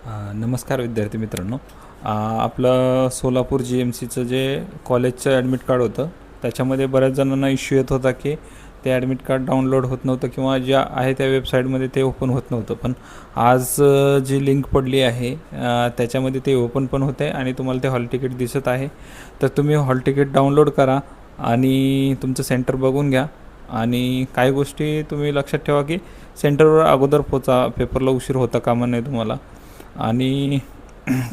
नमस्कार विद्यार्थी मित्रांनो. आपलं सोलापूर GMCचं जे कॉलेजचं ॲडमिट कार्ड होतं त्याच्यामध्ये बऱ्याच जणांना इश्यू येत होता की ते ॲडमिट कार्ड डाउनलोड होत नव्हतं किंवा ज्या आहे त्या वेबसाईटमध्ये ते ओपन होत नव्हतं. पण आज जी लिंक पडली आहे त्याच्यामध्ये ते ओपन पण होतं आहे आणि तुम्हाला ते हॉल तिकीट दिसत आहे. तर तुम्ही हॉल तिकीट डाउनलोड करा आणि तुमचं सेंटर बघून घ्या. आणि काही गोष्टी तुम्ही लक्षात ठेवा की सेंटरवर अगोदर पोचा, पेपरला उशीर होता कामा नये तुम्हाला. आणि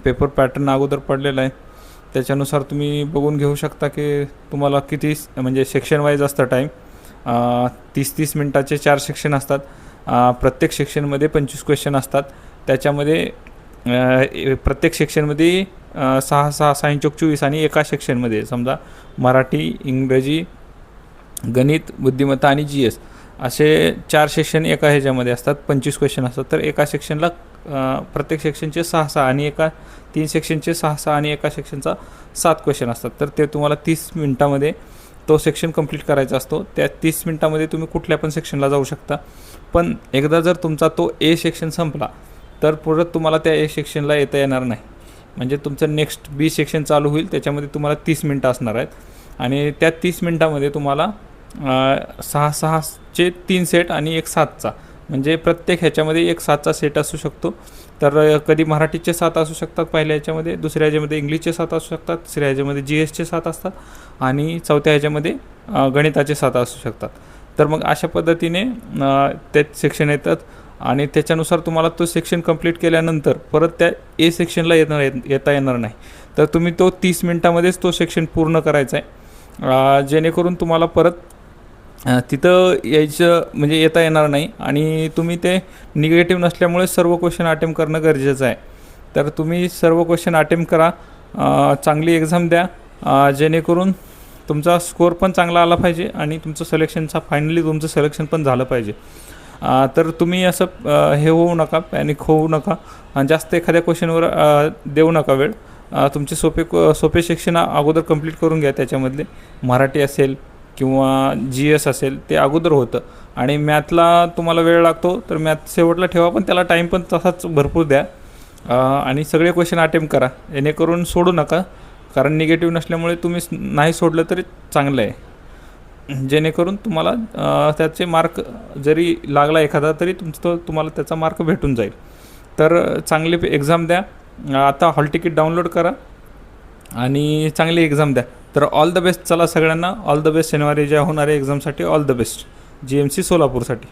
पेपर पॅटर्न अगोदर पडलेला आहे त्याच्यानुसार तुम्ही बघून घेऊ शकता की तुम्हाला किती म्हणजे सेक्शन वाईज असतं टाईम. 30-30 मिनटाचे 4 सेक्शन असतात. प्रत्येक सेक्शनमध्ये 25 क्वेश्चन असतात. त्याच्यामध्ये प्रत्येक सेक्शनमध्ये 6-6-6-24 आणि एका सेक्शनमध्ये समजा मराठी, इंग्रजी, गणित, बुद्धिमत्ता आणि GS असे 4 सेक्शन एका ह्याच्यामध्ये असतात. 25 क्वेश्चन असतात. तर एका सेक्शनला प्रत्येक सेक्शनचे 6-6 आणि 3 सेक्शनचे 6-6 आणि एका सेक्शनचा 7 क्वेश्चन असतात. तर ते तुम्हाला 30 मिनटामध्ये तो सेक्शन कंप्लीट करायचा असतो. त्या 30 मिनटामध्ये तुम्ही कुठल्या पण सेक्शनला जाऊ शकता. पण एकदा जर तुमचा तो A सेक्शन संपला तर परत तुम्हाला त्या A सेक्शनला येता येणार नाही. म्हणजे तुमचं नेक्स्ट B सेक्शन चालू होईल. त्याच्यामध्ये तुम्हाला 30 मिनटं असणार आहेत आणि त्या 30 मिनटामध्ये तुम्हाला 6-6चे 3 सेट आणि एक 7चा म्हणजे प्रत्येक ह्याच्यामध्ये एक 7चा सेट असू शकतो. तर कधी मराठीचे 7 असू शकतात पहिल्या ह्याच्यामध्ये, दुसऱ्या ह्याच्यामध्ये इंग्लिशचे 7 असू शकतात, तिसऱ्या ह्याच्यामध्ये GSचे 7 असतात आणि चौथ्या ह्याच्यामध्ये गणिताचे 7 असू शकतात. तर मग अशा पद्धतीने ते सेक्शन येतात आणि त्याच्यानुसार तुम्हाला तो सेक्शन कंप्लीट केल्यानंतर परत त्या A सेक्शनला येता येणार नाही. तर तुम्ही तो 30 मिनटामध्येच तो सेक्शन पूर्ण करायचा आहे जेणेकरून तुम्हाला परत तिथं यायचं म्हणजे येता येणार नाही. आणि तुम्ही ते निगेटिव्ह नसल्यामुळे सर्व क्वेश्चन अटेम्प्ट करणं गरजेचं आहे. तर तुम्ही सर्व क्वेश्चन अटेम्प्ट करा, चांगली एक्झाम द्या जेणेकरून तुमचा स्कोअर पण चांगला आला पाहिजे आणि तुमचं फायनली तुमचं सिलेक्शन पण झालं पाहिजे. तर तुम्ही असं हे होऊ नका, पॅनिक होऊ नका आणि जास्त एखाद्या क्वेश्चनवर देऊ नका वेळ. तुमचे सोपे सेक्शन अगोदर कंप्लीट करून घ्या. त्याच्यामधले मराठी असेल किंवा GS असेल ते अगोदर होतं आणि मॅथला तुम्हाला वेळ लागतो तर मॅथ शेवटला ठेवा, पण त्याला टाईम पण तसाच भरपूर द्या. आणि सगळे क्वेश्चन अटेम्प्ट करा जेणेकरून सोडू नका, कारण निगेटिव्ह नसल्यामुळे तुम्ही नाही सोडलं तरी चांगलं आहे. जेणेकरून तुम्हाला त्याचे मार्क जरी लागला एखादा तरी तुम्हाला त्याचा मार्क भेटून जाईल. तर चांगली एक्झाम द्या. आता हॉल तिकीट डाउनलोड करा आणि चांगली एक्झाम द्या. तर ऑल द बेस्ट. चला सगळ्यांना ऑल द बेस्ट. शनिवारी ज्या होणाऱ्या एक्झामसाठी ऑल द बेस्ट. GMC सोलापूरसाठी.